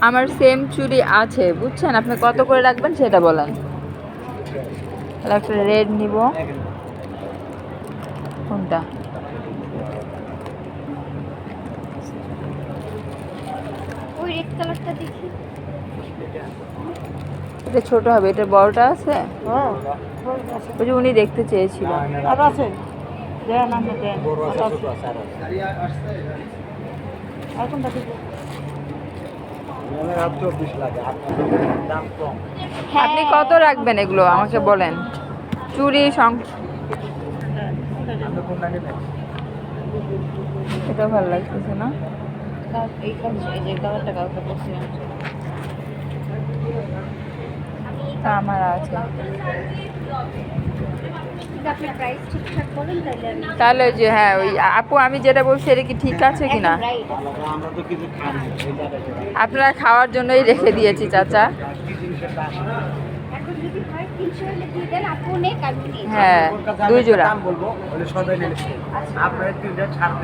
আমার সেম চুড়ি আছে বুঝছেন, আপনি কত করে রাখবেন সেটা বলেন। তাহলে একটা রেড নিব। কোনটা? ওই রেড কালারটা দেখি। এটা ছোট হবে, এটা বড়টা আছে। হ্যাঁ ওই যে উনি দেখতে চেয়েছিল। আর আছে দেন আমরা দেন আর কোনটা দিব? আপনি কত রাখবেন এগুলো আমাকে বলেন। চুড়ি এটা ভালো লাগতেছে না। এই যে কালারটা কাউকে পছন্দ তা আমার আছে। আপনার প্রাইস ঠিকঠাক বলেন তাহলে আমি তাহলে ওই যে হ্যাঁ ওই আপু আমি যেটা বলছি এটা কি ঠিক আছে কিনা? রাইট। আপনারা খাওয়ার জন্যই রেখে দিয়েছি চাচা। এখন যদি হয় 300 হলে দিয়ে দেন, আপু নেক আমি নিই। হ্যাঁ 2 জোড়া। বলবো সবাই নিলে আপনার 3 ছাড়